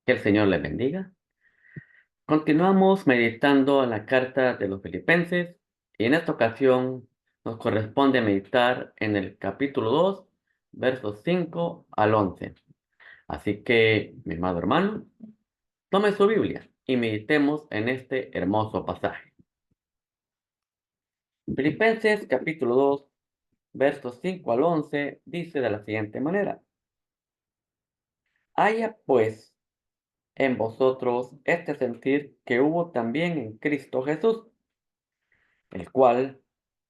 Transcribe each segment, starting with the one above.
Que el Señor les bendiga. Continuamos meditando en la carta de los Filipenses y en esta ocasión nos corresponde meditar en el capítulo 2, versos 5 al 11. Así que, mi amado hermano, tome su Biblia y meditemos en este hermoso pasaje. Filipenses capítulo 2, versos 5 al 11 dice de la siguiente manera: Haya pues en vosotros este sentir que hubo también en Cristo Jesús, el cual,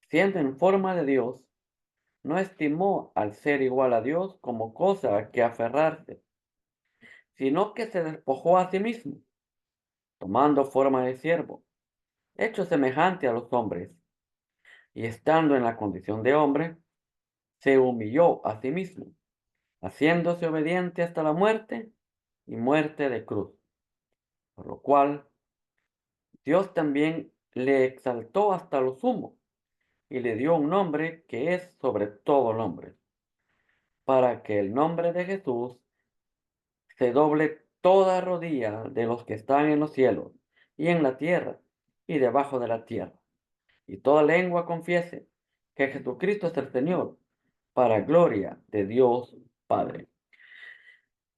siendo en forma de Dios, no estimó al ser igual a Dios como cosa a que aferrarse, sino que se despojó a sí mismo, tomando forma de siervo, hecho semejante a los hombres, y estando en la condición de hombre, se humilló a sí mismo, haciéndose obediente hasta la muerte y muerte de cruz, por lo cual Dios también le exaltó hasta lo sumo y le dio un nombre que es sobre todo nombre, para que el nombre de Jesús se doble toda rodilla de los que están en los cielos y en la tierra y debajo de la tierra, y toda lengua confiese que Jesucristo es el Señor, para gloria de Dios Padre.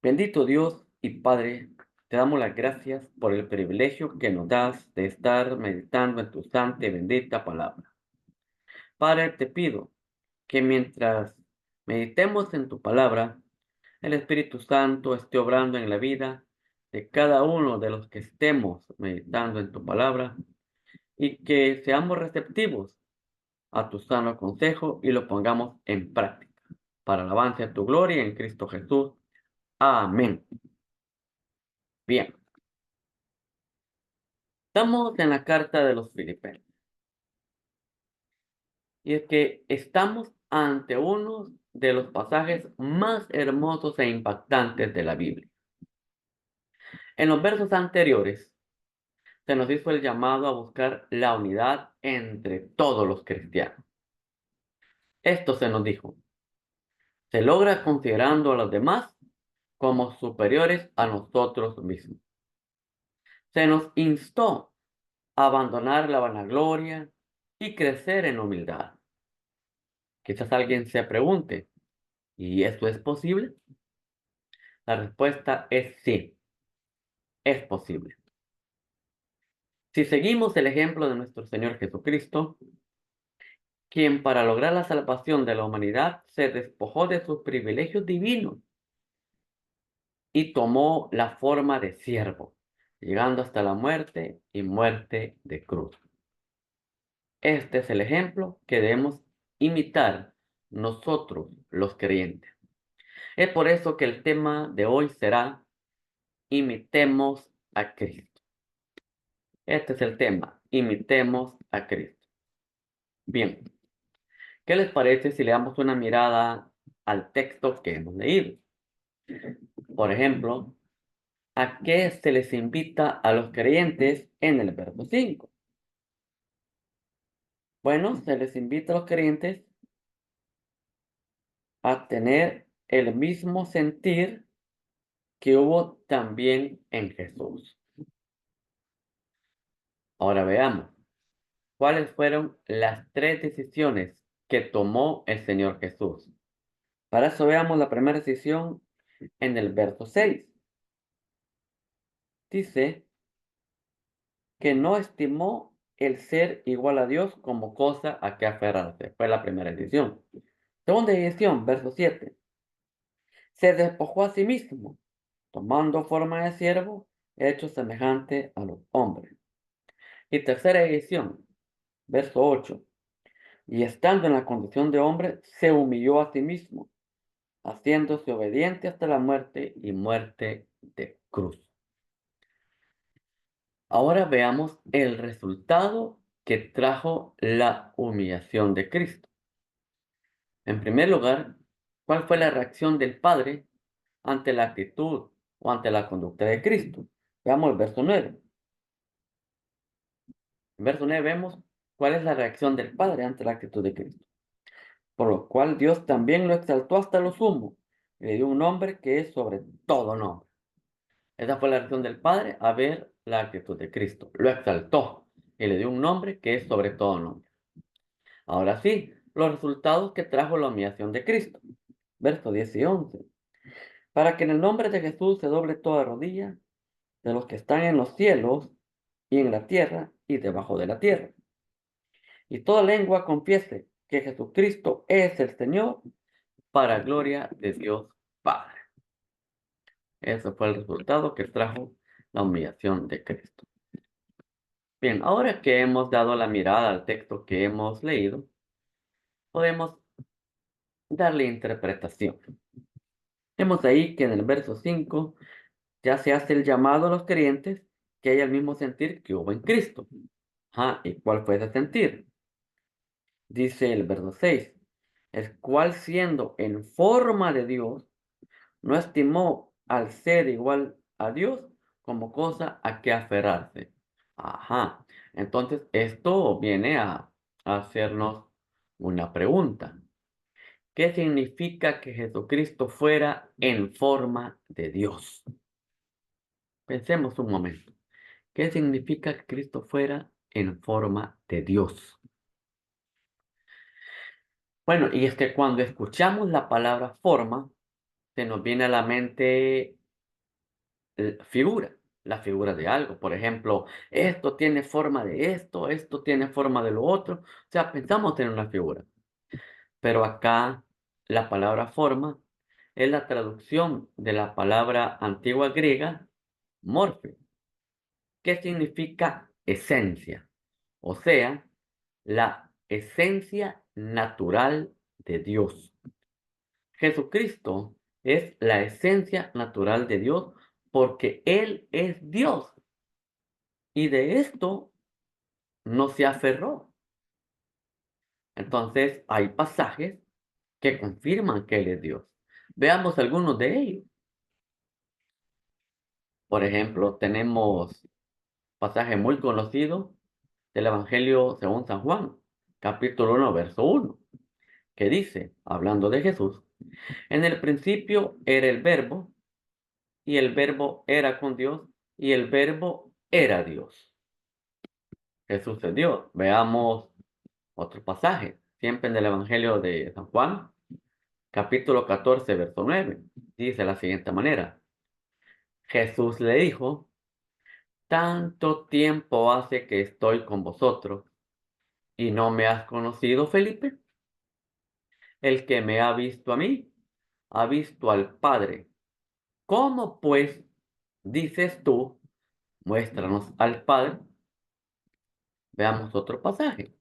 Bendito Dios y Padre, te damos las gracias por el privilegio que nos das de estar meditando en tu santa y bendita palabra. Padre, te pido que mientras meditemos en tu palabra, el Espíritu Santo esté obrando en la vida de cada uno de los que estemos meditando en tu palabra y que seamos receptivos a tu sano consejo y lo pongamos en práctica para el avance de tu gloria en Cristo Jesús. Amén. Bien, estamos en la carta de los Filipenses y es que estamos ante uno de los pasajes más hermosos e impactantes de la Biblia. En los versos anteriores se nos hizo el llamado a buscar la unidad entre todos los cristianos. Esto se nos dijo: se logra considerando a los demás como superiores a nosotros mismos. Se nos instó a abandonar la vanagloria y crecer en humildad. Quizás alguien se pregunte, ¿y esto es posible? La respuesta es sí, es posible. Si seguimos el ejemplo de nuestro Señor Jesucristo, quien para lograr la salvación de la humanidad se despojó de sus privilegios divinos y tomó la forma de siervo, llegando hasta la muerte y muerte de cruz. Este es el ejemplo que debemos imitar nosotros los creyentes. Es por eso que el tema de hoy será: imitemos a Cristo. Este es el tema: imitemos a Cristo. Bien, ¿qué les parece si le damos una mirada al texto que hemos leído? Por ejemplo, ¿a qué se les invita a los creyentes en el verso 5? Bueno, se les invita a los creyentes a tener el mismo sentir que hubo también en Jesús. Ahora veamos, ¿cuáles fueron las tres decisiones que tomó el Señor Jesús? Para eso veamos la primera decisión en el verso 6. Dice que no estimó el ser igual a Dios como cosa a que aferrarse. Fue la primera decisión. Segunda decisión, verso 7. Se despojó a sí mismo, tomando forma de siervo, hecho semejante a los hombres. Y tercera decisión, verso 8. Y estando en la condición de hombre, se humilló a sí mismo, haciéndose obediente hasta la muerte y muerte de cruz. Ahora veamos el resultado que trajo la humillación de Cristo. En primer lugar, ¿cuál fue la reacción del Padre ante la actitud o ante la conducta de Cristo? Veamos el verso 9. En verso 9 vemos cuál es la reacción del Padre ante la actitud de Cristo. Por lo cual Dios también lo exaltó hasta lo sumo y le dio un nombre que es sobre todo nombre. Esa fue la reacción del Padre a ver la actitud de Cristo. Lo exaltó y le dio un nombre que es sobre todo nombre. Ahora sí, los resultados que trajo la humillación de Cristo. Versos 10 y 11. Para que en el nombre de Jesús se doble toda rodilla de los que están en los cielos y en la tierra y debajo de la tierra. Y toda lengua confiese que Jesucristo es el Señor para gloria de Dios Padre. Ese fue el resultado que trajo la humillación de Cristo. Bien, ahora que hemos dado la mirada al texto que hemos leído, podemos darle interpretación. Vemos ahí que en el verso 5 ya se hace el llamado a los creyentes que hay el mismo sentir que hubo en Cristo. ¿Y cuál fue ese sentir? Dice el verso 6, el cual siendo en forma de Dios, no estimó al ser igual a Dios como cosa a que aferrarse. Entonces esto viene a hacernos una pregunta. ¿Qué significa que Jesucristo fuera en forma de Dios? Pensemos un momento. ¿Qué significa que Cristo fuera en forma de Dios? Bueno, y es que cuando escuchamos la palabra forma, se nos viene a la mente figura, la figura de algo. Por ejemplo, esto tiene forma de esto tiene forma de lo otro. O sea, pensamos en una figura. Pero acá la palabra forma es la traducción de la palabra antigua griega morfe, que significa esencia, o sea, la esencia natural de Dios. Jesucristo es la esencia natural de Dios porque Él es Dios y de esto no se aferró. Entonces hay pasajes que confirman que Él es Dios. Veamos algunos de ellos. Por ejemplo, tenemos pasaje muy conocido del Evangelio según San Juan, capítulo 1, verso 1, que dice, hablando de Jesús, en el principio era el verbo, y el verbo era con Dios, y el verbo era Dios. Jesús es Dios. Veamos otro pasaje, siempre en el Evangelio de San Juan, capítulo 14, verso 9. Dice de la siguiente manera, Jesús le dijo, tanto tiempo hace que estoy con vosotros, y no me has conocido, Felipe. El que me ha visto a mí, ha visto al Padre. ¿Cómo pues dices tú, muéstranos al Padre? Veamos otro pasaje.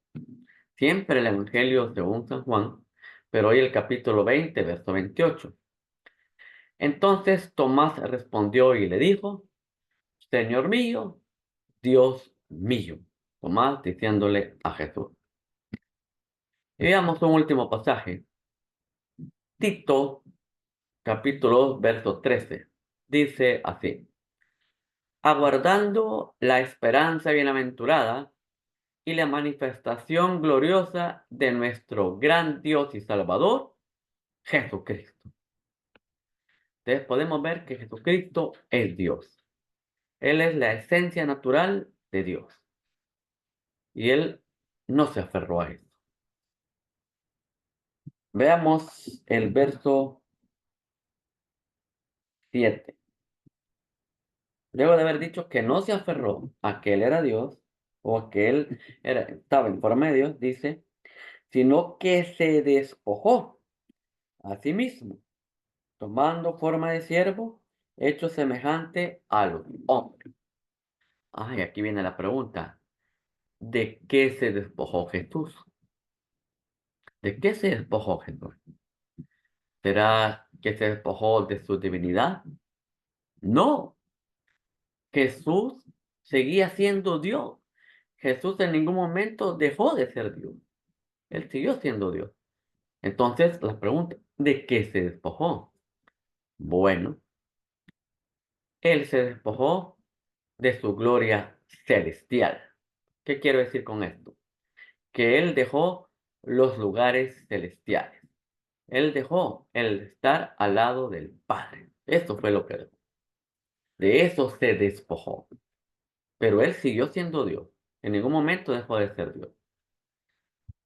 Siempre el Evangelio según San Juan, pero hoy el capítulo 20, verso 28. Entonces Tomás respondió y le dijo, Señor mío, Dios mío. Tomás diciéndole a Jesús. Y veamos un último pasaje. Tito, capítulo 2, verso 13. Dice así. Aguardando la esperanza bienaventurada y la manifestación gloriosa de nuestro gran Dios y Salvador, Jesucristo. Entonces podemos ver que Jesucristo es Dios. Él es la esencia natural de Dios. Y Él no se aferró a eso. Veamos el verso 7. Luego de haber dicho que no se aferró a que Él era Dios, o a que Él estaba en forma de Dios, dice, sino que se despojó a sí mismo, tomando forma de siervo, hecho semejante a los hombres. Y aquí viene la pregunta. ¿De qué se despojó Jesús? ¿De qué se despojó Jesús? ¿Será que se despojó de su divinidad? No, Jesús seguía siendo Dios. Jesús en ningún momento dejó de ser Dios. Él siguió siendo Dios. Entonces, la pregunta, ¿de qué se despojó? Bueno, Él se despojó de su gloria celestial. ¿Qué quiero decir con esto? Que Él dejó los lugares celestiales. Él dejó el estar al lado del Padre. Esto fue lo que dejó. De eso se despojó. Pero él siguió siendo Dios. En ningún momento dejó de ser Dios.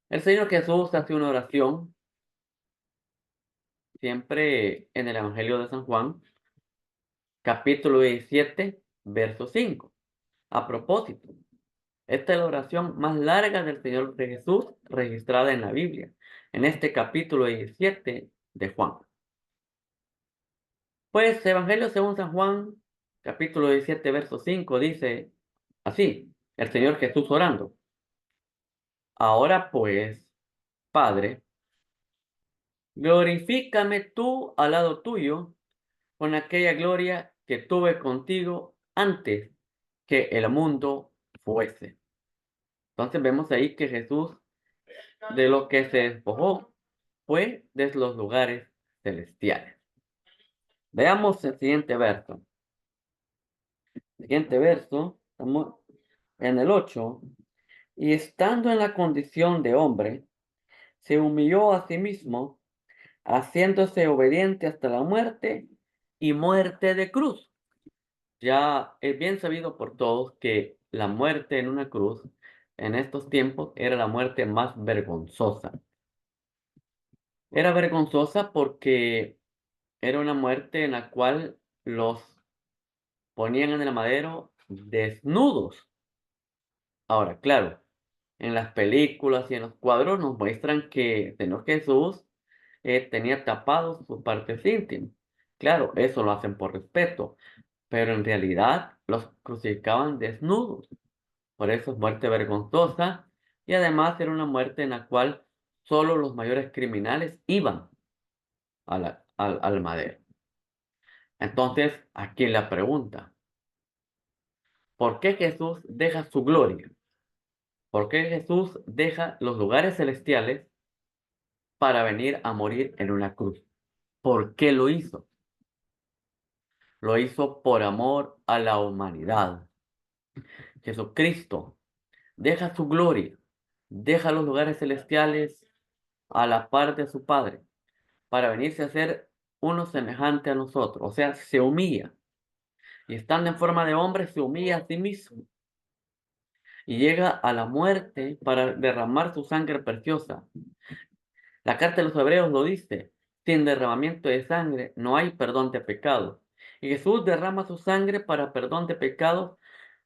El Señor Jesús hace una oración siempre en el Evangelio de San Juan, capítulo 17, verso 5. A propósito, esta es la oración más larga del Señor de Jesús registrada en la Biblia, en este capítulo 17 de Juan. Pues Evangelio según San Juan, capítulo 17, verso 5, dice así, el Señor Jesús orando. Ahora pues, Padre, glorifícame tú al lado tuyo con aquella gloria que tuve contigo antes que el mundo fuese. Entonces vemos ahí que Jesús de lo que se despojó fue de los lugares celestiales. Veamos el siguiente verso. El siguiente verso, estamos en el 8. Y estando en la condición de hombre, se humilló a sí mismo, haciéndose obediente hasta la muerte y muerte de cruz. Ya es bien sabido por todos que la muerte en una cruz en estos tiempos era la muerte más vergonzosa. Era vergonzosa porque era una muerte en la cual los ponían en el madero desnudos. Ahora, claro, en las películas y en los cuadros nos muestran que el Señor Jesús tenía tapados sus partes íntimas. Claro, eso lo hacen por respeto, pero en realidad los crucificaban desnudos. Por eso es muerte vergonzosa y además era una muerte en la cual solo los mayores criminales iban al madero. Entonces, aquí la pregunta, ¿por qué Jesús deja su gloria? ¿Por qué Jesús deja los lugares celestiales para venir a morir en una cruz? ¿Por qué lo hizo? Lo hizo por amor a la humanidad. Jesucristo deja su gloria, deja los lugares celestiales a la par de su Padre para venirse a ser uno semejante a nosotros. O sea, se humilla. Y estando en forma de hombre, se humilla a sí mismo. Y llega a la muerte para derramar su sangre preciosa. La carta de los Hebreos lo dice, sin derramamiento de sangre no hay perdón de pecados. Y Jesús derrama su sangre para perdón de pecados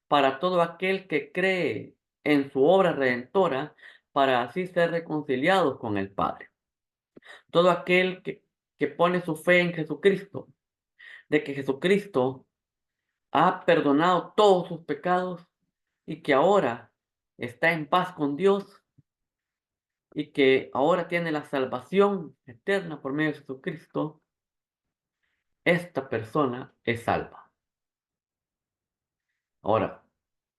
para todo aquel que cree en su obra redentora para así ser reconciliados con el Padre. Todo aquel que pone su fe en Jesucristo, de que Jesucristo ha perdonado todos sus pecados y que ahora está en paz con Dios y que ahora tiene la salvación eterna por medio de Jesucristo, esta persona es salva. Ahora,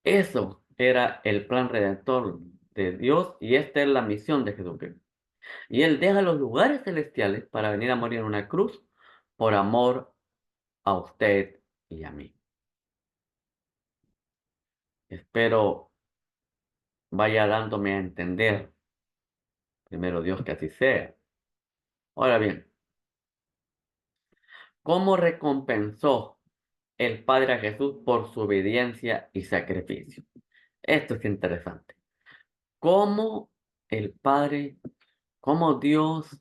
eso era el plan redentor de Dios y esta es la misión de Jesucristo. Y Él deja los lugares celestiales para venir a morir en una cruz por amor a usted y a mí. Espero vaya dándome a entender, primero Dios que así sea. Ahora bien, ¿cómo recompensó el Padre a Jesús por su obediencia y sacrificio? Esto es interesante. ¿Cómo el Padre, cómo Dios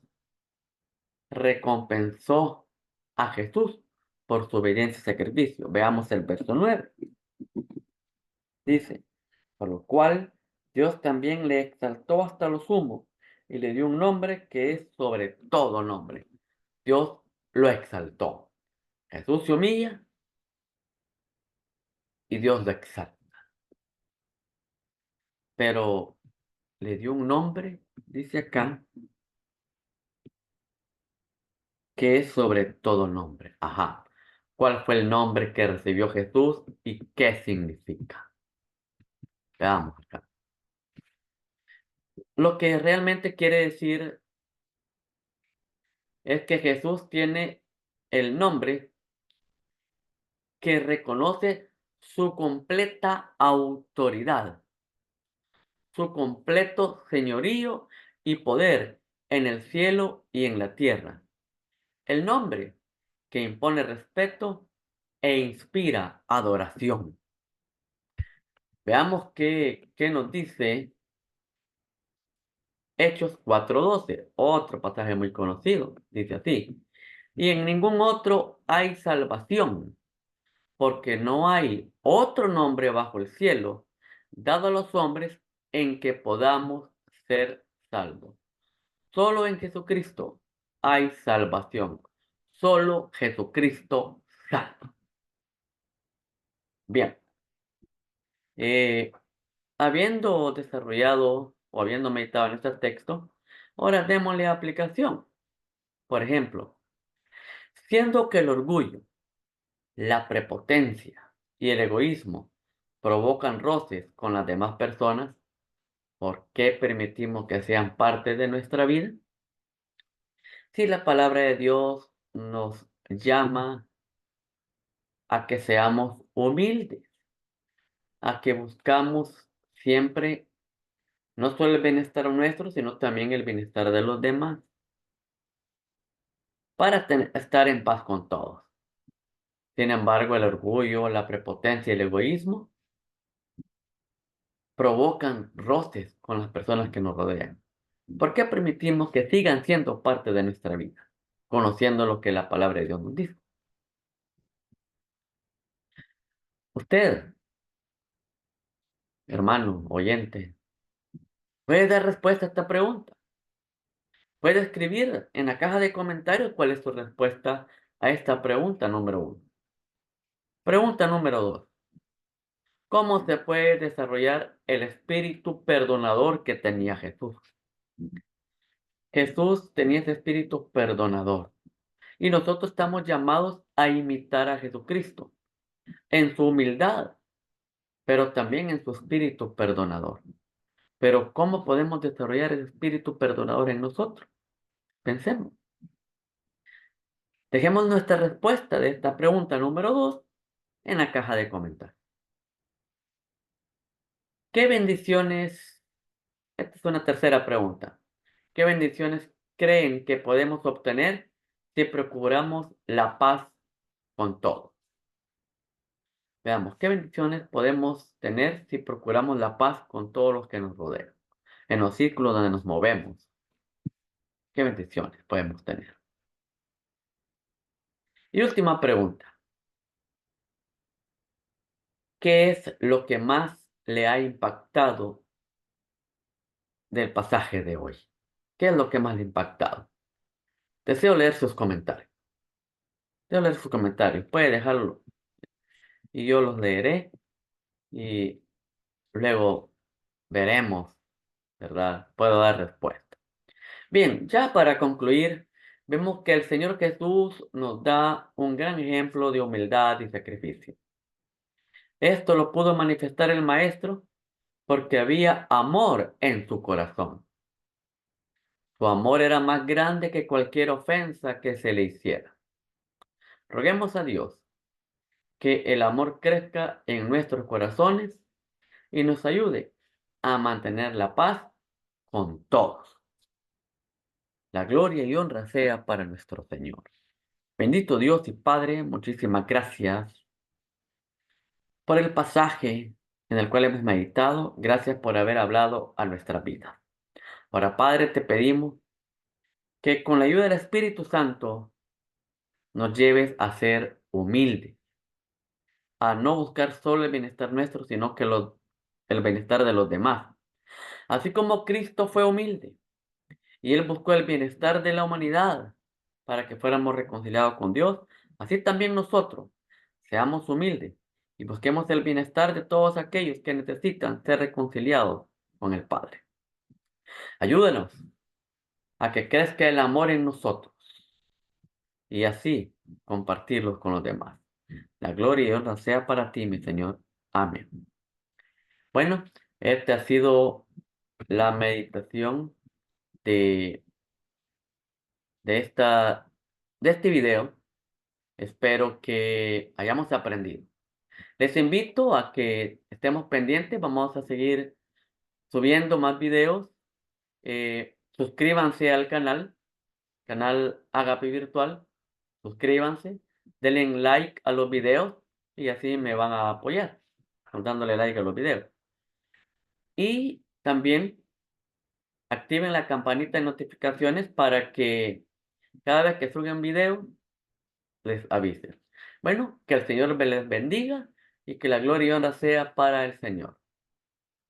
recompensó a Jesús por su obediencia y sacrificio? Veamos el verso 9. Dice, por lo cual Dios también le exaltó hasta lo sumo y le dio un nombre que es sobre todo nombre. Dios lo exaltó. Jesús se humilla y Dios lo exalta. Pero le dio un nombre, dice acá, que es sobre todo nombre. Ajá. ¿Cuál fue el nombre que recibió Jesús y qué significa? Veamos acá. Lo que realmente quiere decir es que Jesús tiene el nombre que reconoce su completa autoridad, su completo señorío y poder en el cielo y en la tierra. El nombre que impone respeto e inspira adoración. Veamos qué nos dice Hechos 4:12, otro pasaje muy conocido. Dice así: y en ningún otro hay salvación, porque no hay otro nombre bajo el cielo dado a los hombres en que podamos ser salvos. Solo en Jesucristo hay salvación. Solo Jesucristo salva. Bien, eh, habiendo desarrollado o habiendo meditado en este texto, ahora démosle aplicación. Por ejemplo, siendo que el orgullo, la prepotencia y el egoísmo provocan roces con las demás personas, ¿por qué permitimos que sean parte de nuestra vida? Si la palabra de Dios nos llama a que seamos humildes, a que buscamos siempre no solo el bienestar nuestro, sino también el bienestar de los demás, para estar en paz con todos. Sin embargo, el orgullo, la prepotencia y el egoísmo provocan roces con las personas que nos rodean. ¿Por qué permitimos que sigan siendo parte de nuestra vida, conociendo lo que la palabra de Dios nos dice? Usted, hermano, oyente, puede dar respuesta a esta pregunta. Puede escribir en la caja de comentarios cuál es su respuesta a esta pregunta número 1. Pregunta número 2. ¿Cómo se puede desarrollar el espíritu perdonador que tenía Jesús? Jesús tenía ese espíritu perdonador y nosotros estamos llamados a imitar a Jesucristo en su humildad, pero también en su espíritu perdonador. Pero ¿cómo podemos desarrollar el espíritu perdonador en nosotros? Pensemos. Dejemos nuestra respuesta de esta pregunta número 2 en la caja de comentarios. ¿Qué bendiciones? Esta es una tercera pregunta. ¿Qué bendiciones creen que podemos obtener si procuramos la paz con todos? Veamos, ¿qué bendiciones podemos tener si procuramos la paz con todos los que nos rodean? En los círculos donde nos movemos. ¿Qué bendiciones podemos tener? Y última pregunta. ¿Qué es lo que más le ha impactado del pasaje de hoy? ¿Qué es lo que más le ha impactado? Deseo leer sus comentarios. Deseo leer sus comentarios. Puede dejarlo y yo los leeré y luego veremos, ¿verdad? Puedo dar respuesta. Bien, ya para concluir, vemos que el Señor Jesús nos da un gran ejemplo de humildad y sacrificio. Esto lo pudo manifestar el Maestro porque había amor en su corazón. Su amor era más grande que cualquier ofensa que se le hiciera. Roguemos a Dios que el amor crezca en nuestros corazones y nos ayude a mantener la paz con todos. La gloria y honra sea para nuestro Señor. Bendito Dios y Padre, muchísimas gracias por el pasaje en el cual hemos meditado. Gracias por haber hablado a nuestra vida. Ahora, Padre, te pedimos que con la ayuda del Espíritu Santo nos lleves a ser humildes, a no buscar solo el bienestar nuestro, sino que el bienestar de los demás. Así como Cristo fue humilde y Él buscó el bienestar de la humanidad para que fuéramos reconciliados con Dios, así también nosotros seamos humildes y busquemos el bienestar de todos aquellos que necesitan ser reconciliados con el Padre. Ayúdenos a que crezca el amor en nosotros y así compartirlos con los demás. La gloria y honra sea para ti, mi Señor. Amén. Bueno, esta ha sido la meditación de, de, esta, de este video. Espero que hayamos aprendido. Les invito a que estemos pendientes. Vamos a seguir subiendo más videos. Suscríbanse al canal Agape Virtual. Suscríbanse. denle like a los videos y así me van a apoyar, dándole like a los videos. Y también activen la campanita de notificaciones para que cada vez que suba un video les avise. Bueno, que el Señor me les bendiga y que la gloria y honra sea para el Señor.